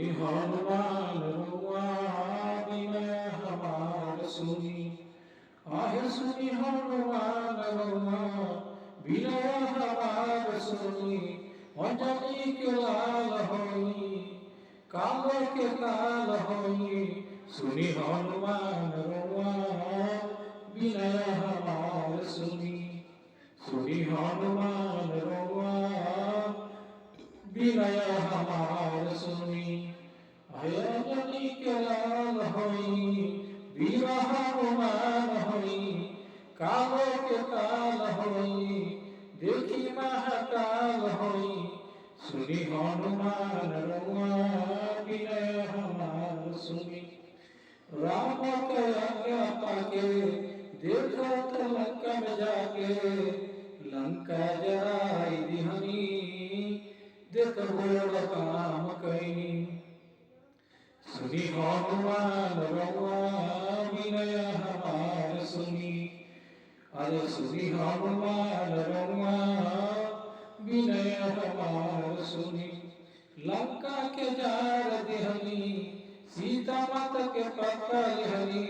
सुनी हनुमान रुआ विनय हमार सुनी। आहे सुनी हनुमान रुआ विनय हमार सुनी। अंजनी के लाल होई काल के काल होई। सुनी हनुमान रुआ विनय हमार सुनी। सुनी हनुमान रुआ विनय हमार सुनी। अंजनी के लाल होई वीर हनुमान होई काल के काल होई देखी महाकाल होई। सुनी हनुमान रुआ विनय हमार सुनी। राम के आज्ञा पाके देखत लंका में जाके लंका जराई दिहनी देख बड़ काम कैनी। सुनी हनुमान रुआ विनय हमार सुनी। अरे सुनी हनुमान रुआ विनय हमार सुनी। लंका के जार दिहनी सीता माता के पक्का लिहनी।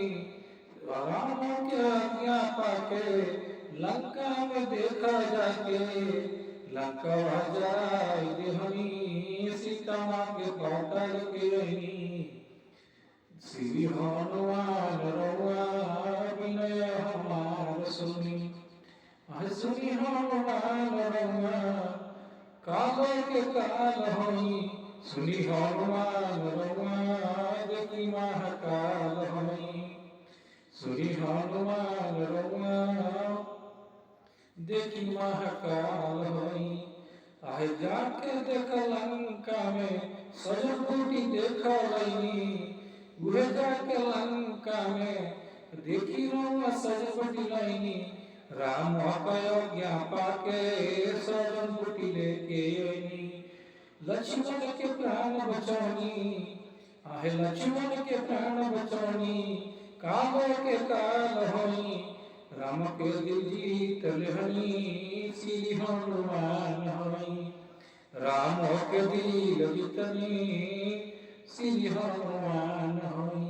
राम के आज्ञा पाके लंका में देखा जाके लंका जराई दिहनी सीता माँ के पकड़ के रहनी। श्री हनुमान रुआ विनय हमार सुनी। सुनी हनुमान रुआ काल के काल होई। सुनी हनुमान रुआ देखी महाकाल होई। सुनी हनुमान रुआ देखी महाकाल होई। आहे जाके देख लंका में सजल बूटी देख लईनी। उहे जाके लंका में देखी रुआ सजल बूटी लईनी। राम आज्ञा पाके सजल बूटी लेके आईनी। लक्ष्मण के प्राण बचानी। आहे लक्ष्मण के प्राण बचानी काल के काल होई। राम के दिल जीत लेहनी श्री हनुमान होई। राम के दिल जीतनी श्री हनुमान होई।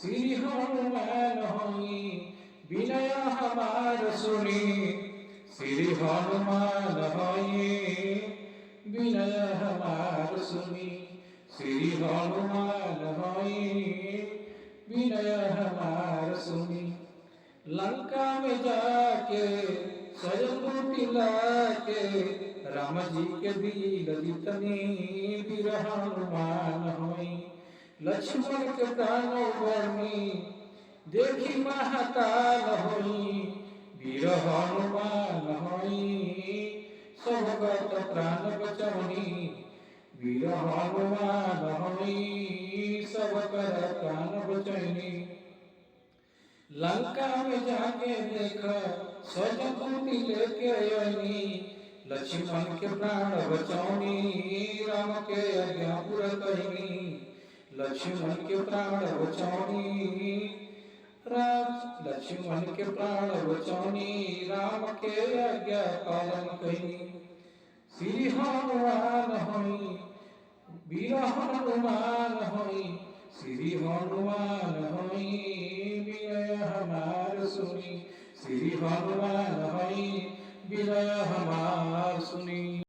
श्री हनुमान होई विनय हमार सुनी। श्री हनुमान होई विनय हमार सुनी। श्री हनुमान होई विनय हमार सुनी। लंका में जाके सजल बूटी लाके राम जी के दिल जीतनी वीर हनुमान होई। लक्ष्मण के प्राण बरनी देखी महाकाल होई। वीर हनुमान होई सबगत प्राण बचवनी। वीर हनुमान होई सबकर प्राण बचैनी। लंका में जाके देख सजल बूटी लेके आईनी। लक्ष्मण के प्राण बचौनी राम के आज्ञा पूरा कईनी। लक्ष्मण के प्राण बचौनी लक्ष्मण के प्राण बचौनी राम के आज्ञा पालन कईनी। श्री हनुमान होई वीर हनुमान होई। श्री हनुमान होई विनय हमार सुनी। श्री हनुमान होई विनय हमार सुनी।